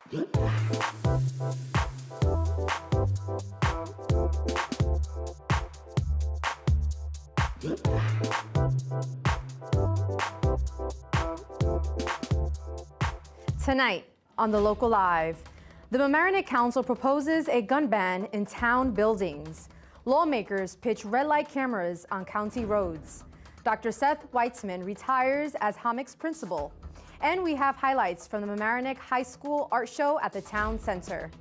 Tonight on The Local Live, the Mamaroneck Council proposes a gun ban in town buildings. Lawmakers pitch red light cameras on county roads. Dr. Seth Weitzman retires as Hammock's principal. And we have highlights from the Mamaroneck High School art show at the town center.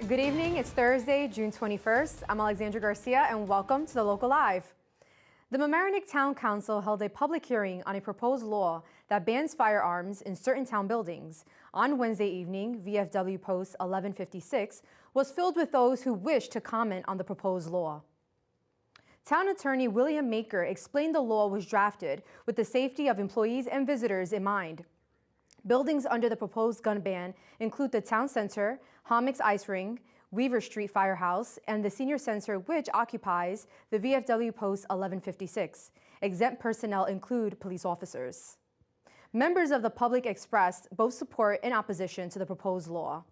Good evening, it's Thursday, June 21st. I'm Ally Garcia and welcome to The Local Live. The Mamaroneck Town Council held a public hearing on a proposed law that bans firearms in certain town buildings. On Wednesday evening, VFW Post 1156 was filled with those who wished to comment on the proposed law. Town Attorney William Maker explained the law was drafted with the safety of employees and visitors in mind. Buildings under the proposed gun ban include the Town Center, Hammock's Ice Ring, Weaver Street Firehouse, and the Senior Center, which occupies the VFW Post 1156. Exempt personnel include police officers. Members of the public expressed both support and opposition to the proposed law.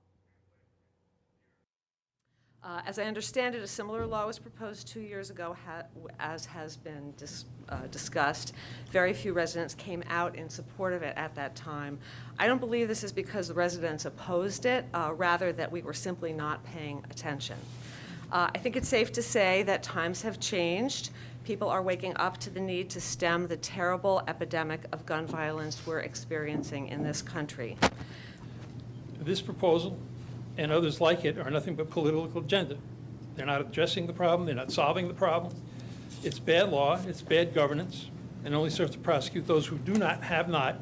As I understand it, a similar law was proposed 2 years ago, as has been discussed. Very few residents came out in support of it at that time. I don't believe this is because the residents opposed it, rather that we were simply not paying attention. I think it's safe to say that times have changed. People are waking up to the need to stem the terrible epidemic of gun violence we're experiencing in this country. This proposal and others like it are nothing but political agenda. They're not addressing the problem, they're not solving the problem. It's bad law, it's bad governance, and only serves to prosecute those who have not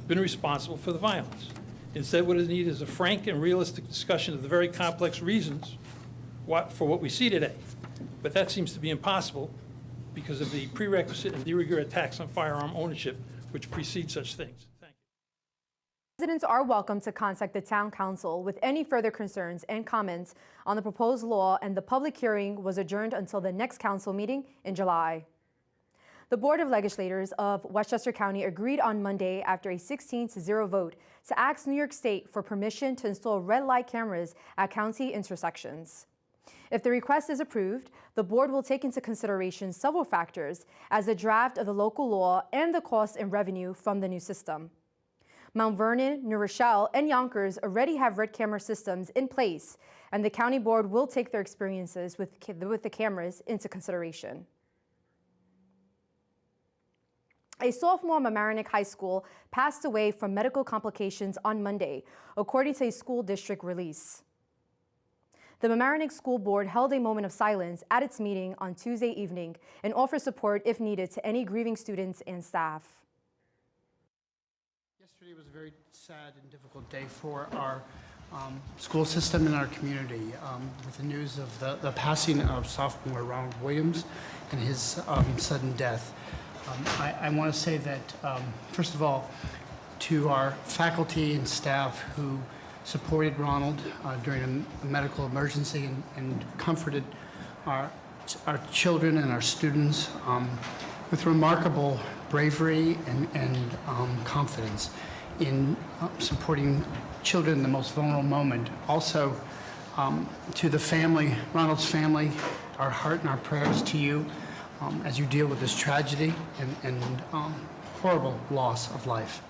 been responsible for the violence. Instead, what is needed is a frank and realistic discussion of the very complex reasons for what we see today. But that seems to be impossible because of the prerequisite and de rigueur tax on firearm ownership, which precedes such things. Residents are welcome to contact the Town Council with any further concerns and comments on the proposed law, and the public hearing was adjourned until the next council meeting in July. The Board of Legislators of Westchester County agreed on Monday after a 16-0 vote to ask New York State for permission to install red light cameras at county intersections. If the request is approved, the board will take into consideration several factors as the draft of the local law and the cost and revenue from the new system. Mount Vernon, New Rochelle, and Yonkers already have red camera systems in place, and the county board will take their experiences with the cameras into consideration. A sophomore at Mamaroneck High School passed away from medical complications on Monday, according to a school district release. The Mamaroneck School Board held a moment of silence at its meeting on Tuesday evening and offered support if needed to any grieving students and staff. Yesterday was a very sad and difficult day for our school system and our community with the news of the passing of sophomore Ronald Williams and his sudden death. I want to say that, first of all, to our faculty and staff who supported Ronald during a medical emergency and comforted our children and our students with remarkable bravery and confidence in supporting children in the most vulnerable moment. Also, to the family, Ronald's family, our heart and our prayers to you as you deal with this tragedy and horrible loss of life.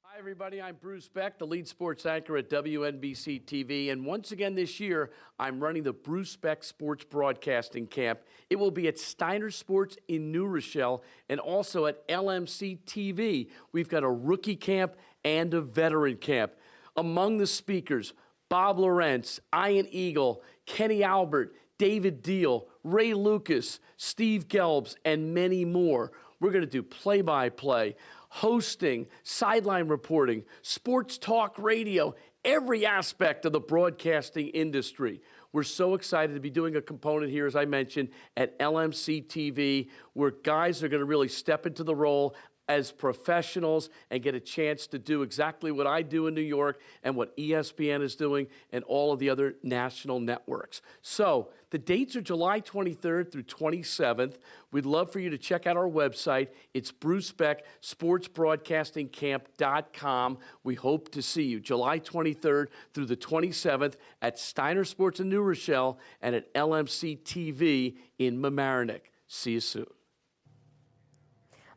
Hi, everybody. I'm Bruce Beck, the lead sports anchor at WNBC TV. And once again this year, I'm running the Bruce Beck Sports Broadcasting Camp. It will be at Steiner Sports in New Rochelle and also at LMC TV. We've got a rookie camp and a veteran camp. Among the speakers, Bob Lawrence, Ian Eagle, Kenny Albert, David Deal, Ray Lucas, Steve Gelbs, and many more. We're going to do play-by-play, hosting, sideline reporting, sports talk radio, every aspect of the broadcasting industry. We're so excited to be doing a component here, as I mentioned, at LMC TV, where guys are going to really step into the role as professionals and get a chance to do exactly what I do in New York and what ESPN is doing and all of the other national networks. So the dates are July 23rd through 27th. We'd love for you to check out our website. It's Bruce Beck, sportsbroadcastingcamp.com. We hope to see you July 23rd through the 27th at Steiner Sports in New Rochelle and at LMC TV in Mamaroneck. See you soon.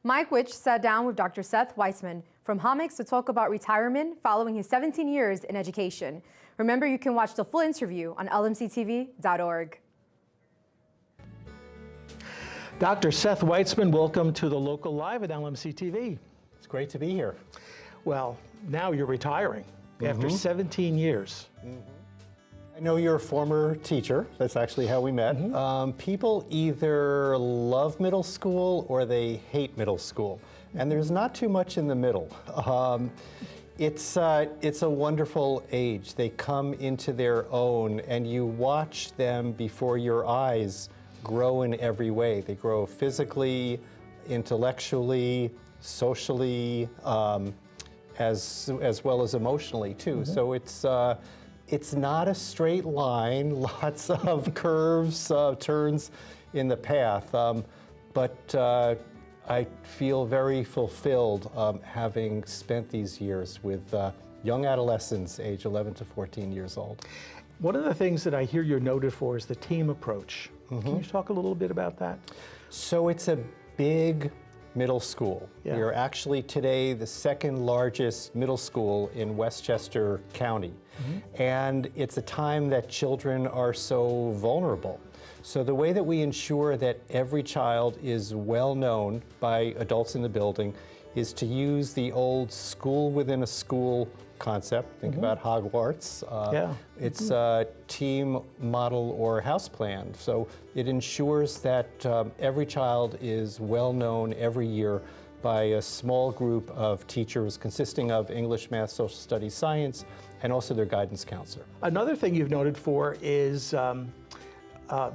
Mike Witch sat down with Dr. Seth Weitzman from Homix to talk about retirement following his 17 years in education. Remember, you can watch the full interview on lmctv.org. Dr. Seth Weitzman, welcome to the Local Live at LMC TV. It's great to be here. Well, now you're retiring after 17 years. I know you're a former teacher. That's actually how we met. People either love middle school or they hate middle school. And there's not too much in the middle. It's a wonderful age. They come into their own and you watch them before your eyes grow in every way. They grow physically, intellectually, socially, as well as emotionally too. So it's not a straight line, lots of curves, turns in the path, but I feel very fulfilled having spent these years with young adolescents, age 11 to 14 years old. One of the things that I hear you're noted for is the team approach. Can you talk a little bit about that? So it's a big middle school. Yeah. We are actually today the second largest middle school in Westchester County. And it's a time that children are so vulnerable. So the way that we ensure that every child is well known by adults in the building is to use the old school within a school concept. Think about Hogwarts. It's a team model or house plan. So it ensures that every child is well known every year by a small group of teachers consisting of English, math, social studies, science, and also their guidance counselor. Another thing you've noted for is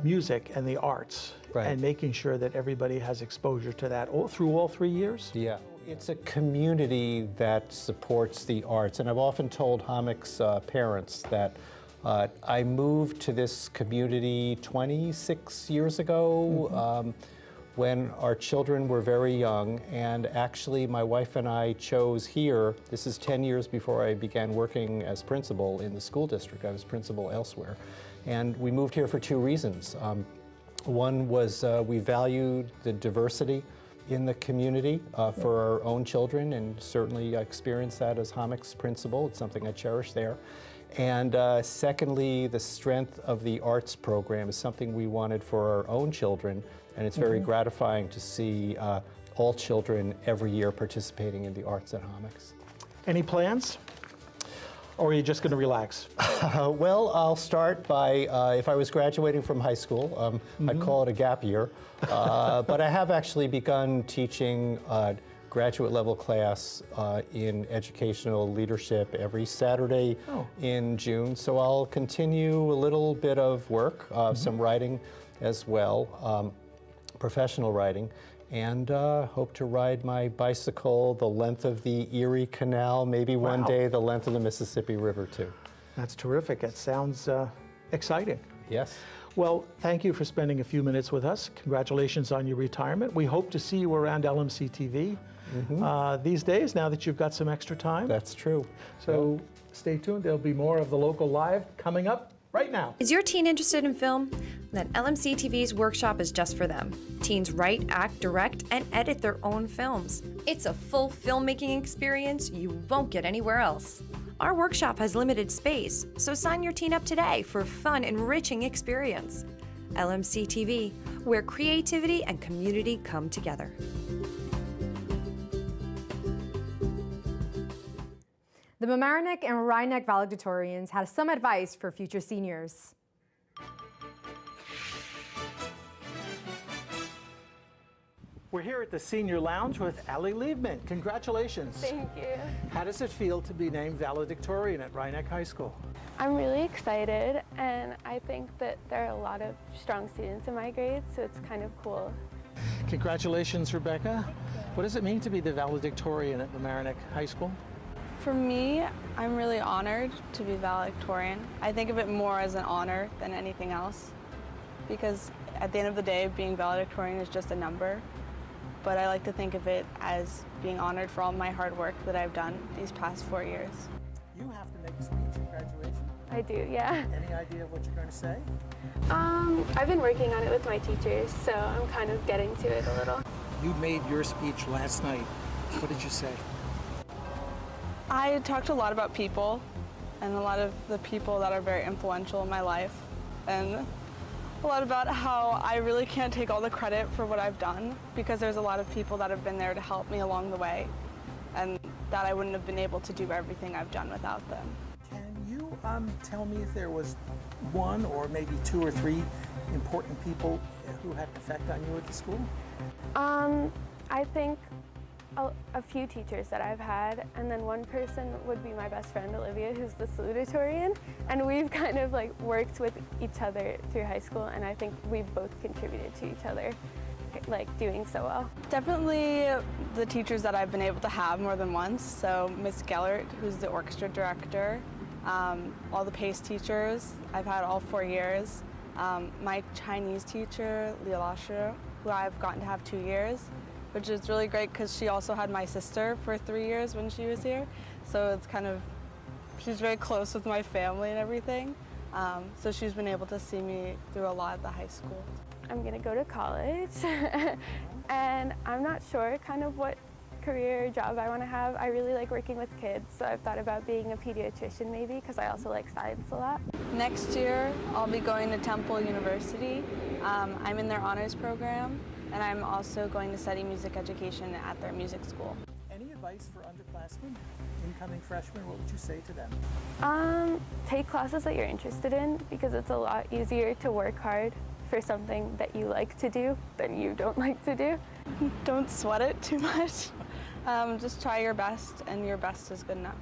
music and the arts, and making sure that everybody has exposure to that through all 3 years? Yeah. It's a community that supports the arts, and I've often told Homix parents that I moved to this community 26 years ago when our children were very young, and actually my wife and I chose here. This is 10 years before I began working as principal in the school district. I was principal elsewhere, and we moved here for two reasons. One was we valued the diversity in the community for our own children, and certainly I experienced that as Homix principal. It's something I cherish there. And secondly, the strength of the arts program is something we wanted for our own children, and it's very gratifying to see all children every year participating in the arts at Homix. Any plans? Or are you just going to relax? Well, I'll start by, if I was graduating from high school, I'd call it a gap year. But I have actually begun teaching graduate level class in educational leadership every Saturday in June. So I'll continue a little bit of work, some writing as well, professional writing. And hope to ride my bicycle the length of the Erie Canal, maybe one day the length of the Mississippi River too. That's terrific. That sounds exciting. Yes. Well, thank you for spending a few minutes with us. Congratulations on your retirement. We hope to see you around LMC TV these days, now that you've got some extra time. That's true. So stay tuned. There'll be more of the Local Live coming up right now. Is your teen interested in film? Then LMC TV's workshop is just for them. Teens write, act, direct, and edit their own films. It's a full filmmaking experience you won't get anywhere else. Our workshop has limited space, so sign your teen up today for a fun, enriching experience. LMC TV, where creativity and community come together. The Mamaroneck and Rhinebeck valedictorians had some advice for future seniors. We're here at the Senior Lounge with Ally Garcia. Congratulations. Thank you. How does it feel to be named valedictorian at Rhinebeck High School? I'm really excited, and I think that there are a lot of strong students in my grade, so it's kind of cool. Congratulations, Rebecca. What does it mean to be the valedictorian at Mamaroneck High School? For me, I'm really honored to be valedictorian. I think of it more as an honor than anything else, because at the end of the day, being valedictorian is just a number. But I like to think of it as being honored for all my hard work that I've done these past 4 years. You have to make a speech at graduation. I do, yeah. Any idea of what you're going to say? I've been working on it with my teachers, so I'm kind of getting to it a little. You made your speech last night. What did you say? I talked a lot about people and a lot of the people that are very influential in my life, and a lot about how I really can't take all the credit for what I've done, because there's a lot of people that have been there to help me along the way, and that I wouldn't have been able to do everything I've done without them. Can you tell me if there was one or maybe 2 or 3 important people who had an effect on you at the school? I think a few teachers that I've had, and then one person would be my best friend, Olivia, who's the salutatorian, and we've kind of like worked with each other through high school, and I think we've both contributed to each other, like doing so well. Definitely the teachers that I've been able to have more than once. So Miss Gellert, who's the orchestra director, all the PACE teachers I've had all 4 years, my Chinese teacher, Liu Lashu, who I've gotten to have 2 years, which is really great because she also had my sister for 3 years when she was here. So it's kind of, she's very close with my family and everything. So she's been able to see me through a lot at the high school. I'm gonna go to college, and I'm not sure kind of what career or job I want to have. I really like working with kids, so I've thought about being a pediatrician maybe, because I also like science a lot. Next year, I'll be going to Temple University. I'm in their honors program, and I'm also going to study music education at their music school. Any advice for underclassmen, incoming freshmen? What would you say to them? Take classes that you're interested in, because it's a lot easier to work hard for something that you like to do than you don't like to do. Don't sweat it too much. Just try your best, and your best is good enough.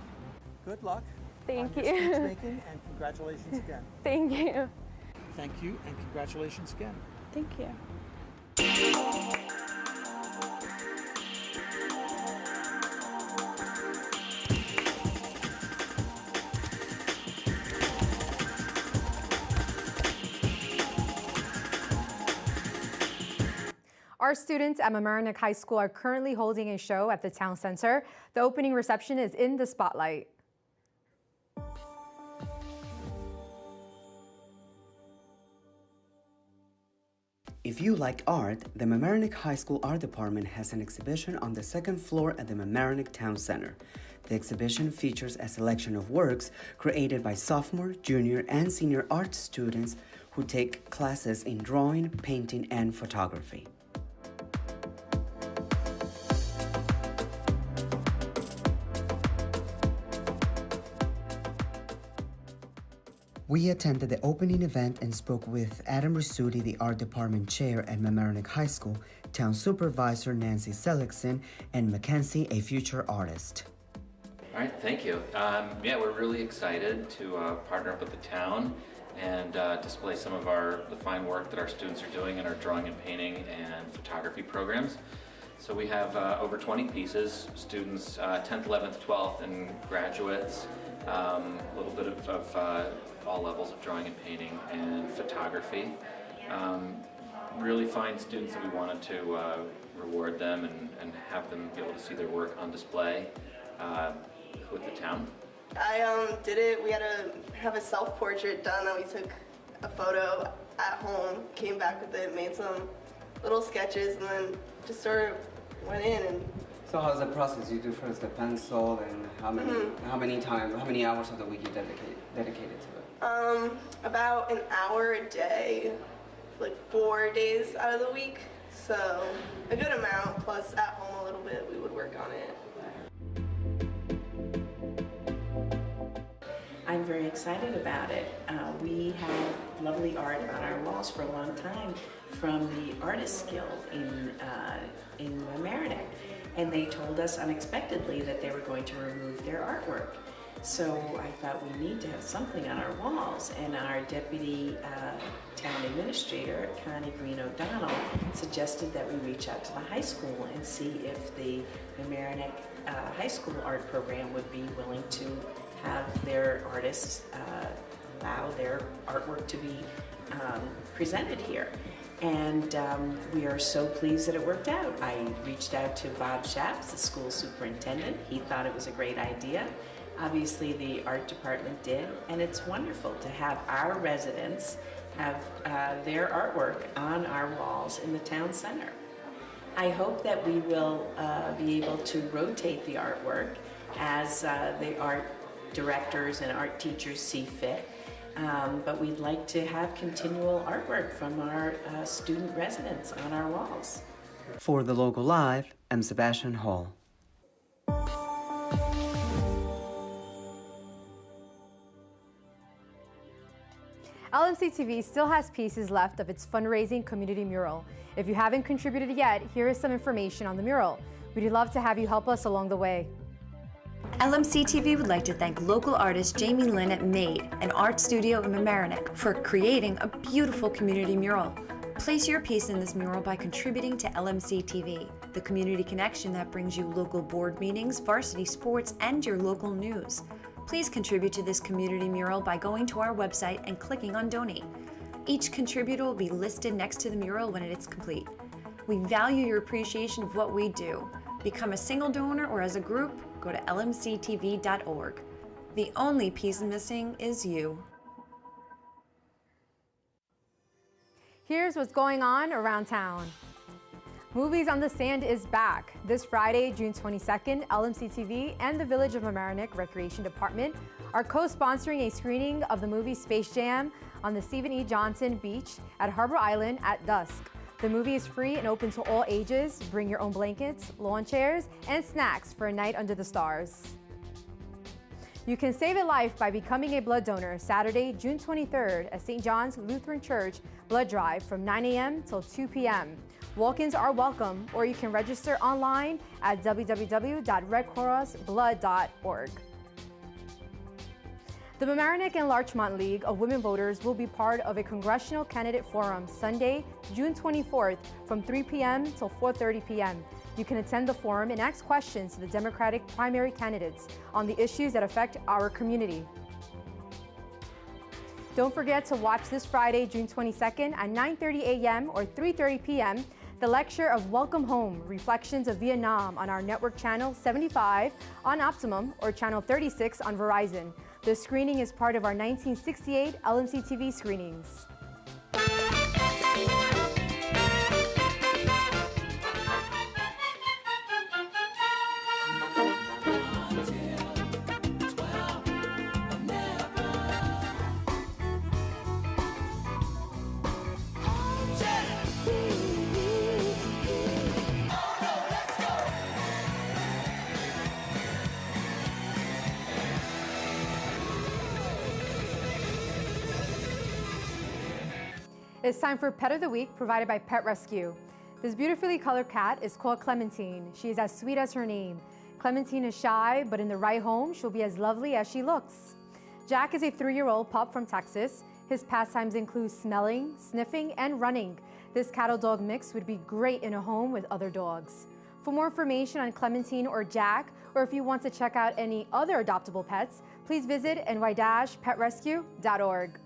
Good luck. Thank on you. your speech making, and congratulations again. Thank you. Thank you, and congratulations again. Thank you. Our students at Mamaroneck High School are currently holding a show at the town center. The opening reception is in the spotlight. If you like art, the Mamaroneck High School Art Department has an exhibition on the second floor at the Mamaroneck Town Center. The exhibition features a selection of works created by sophomore, junior, and senior art students who take classes in drawing, painting, and photography. We attended the opening event and spoke with Adam Risuti, the art department chair at Mamaroneck High School, town supervisor Nancy Seligson, and Mackenzie, a future artist. All right, thank you. Yeah, we're really excited to partner up with the town and display some of the fine work that our students are doing in our drawing and painting and photography programs. So we have over 20 pieces, students 10th, 11th, 12th, and graduates, a little bit of all levels of drawing and painting and photography. Really fine students that we wanted to reward them and have them be able to see their work on display with the town. I did it. We had to have a self-portrait done, and we took a photo at home, came back with it, made some little sketches, and then just sort of went in. And so how's the process? You do first the pencil, and how many hours of the week you dedicated to it? About an hour a day, like 4 days out of the week. So a good amount, plus at home a little bit, we would work on it. I'm very excited about it. We have lovely art on our walls for a long time from the Artists Guild in Mamaroneck, and they told us unexpectedly that they were going to remove their artwork. So I thought we need to have something on our walls, and our deputy town administrator, Connie Green O'Donnell, suggested that we reach out to the high school and see if the Mamaroneck High School art program would be willing to have their artists allow their artwork to be presented here. And we are so pleased that it worked out. I reached out to Bob Shaps, the school superintendent. He thought it was a great idea. Obviously, the art department did, and it's wonderful to have our residents have their artwork on our walls in the town center. I hope that we will be able to rotate the artwork as the art directors and art teachers see fit. But we'd like to have continual artwork from our student residents on our walls. For the Local Live, I'm Sebastian Hall. LMC TV still has pieces left of its fundraising community mural. If you haven't contributed yet, here is some information on the mural. We'd love to have you help us along the way. LMC TV would like to thank local artist Jamie Lynn at Made, an art studio in Mamaroneck, for creating a beautiful community mural. Place your piece in this mural by contributing to LMC TV, the community connection that brings you local board meetings, varsity sports, and your local news. Please contribute to this community mural by going to our website and clicking on Donate. Each contributor will be listed next to the mural when it is complete. We value your appreciation of what we do. Become a single donor or as a group, go to lmctv.org. The only piece missing is you. Here's what's going on around town. Movies on the Sand is back. This Friday, June 22nd, LMC TV and the Village of Mamaroneck Recreation Department are co-sponsoring a screening of the movie Space Jam on the Stephen E. Johnson Beach at Harbor Island at dusk. The movie is free and open to all ages. Bring your own blankets, lawn chairs, and snacks for a night under the stars. You can save a life by becoming a blood donor Saturday, June 23rd at St. John's Lutheran Church Blood Drive from 9 a.m. till 2 p.m. Walk-ins are welcome, or you can register online at www.redcrossblood.org. The Mamaroneck and Larchmont League of Women Voters will be part of a congressional candidate forum Sunday, June 24th from 3 p.m. till 4:30 p.m. You can attend the forum and ask questions to the Democratic primary candidates on the issues that affect our community. Don't forget to watch this Friday, June 22nd at 9:30 a.m. or 3:30 p.m. the lecture of Welcome Home, Reflections of Vietnam on our network channel 75 on Optimum or channel 36 on Verizon. The screening is part of our 1968 LMC TV screenings. It's time for Pet of the Week, provided by Pet Rescue. This beautifully colored cat is called Clementine. She is as sweet as her name. Clementine is shy, but in the right home, she'll be as lovely as she looks. Jack is a 3-year-old pup from Texas. His pastimes include smelling, sniffing, and running. This cattle-dog mix would be great in a home with other dogs. For more information on Clementine or Jack, or if you want to check out any other adoptable pets, please visit ny-petrescue.org.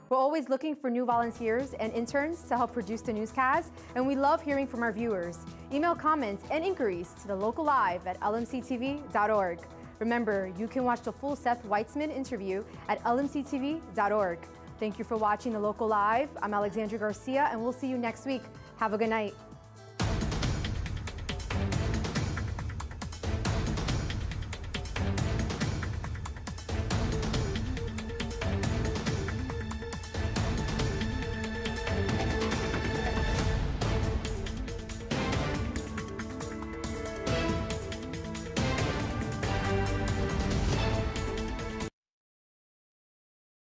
We're always looking for new volunteers and interns to help produce the newscast, and we love hearing from our viewers. Email comments and inquiries to the Local Live at lmctv.org. Remember, you can watch the full Seth Weitzman interview at lmctv.org. Thank you for watching the Local Live. I'm Alexandra Garcia, and we'll see you next week. Have a good night.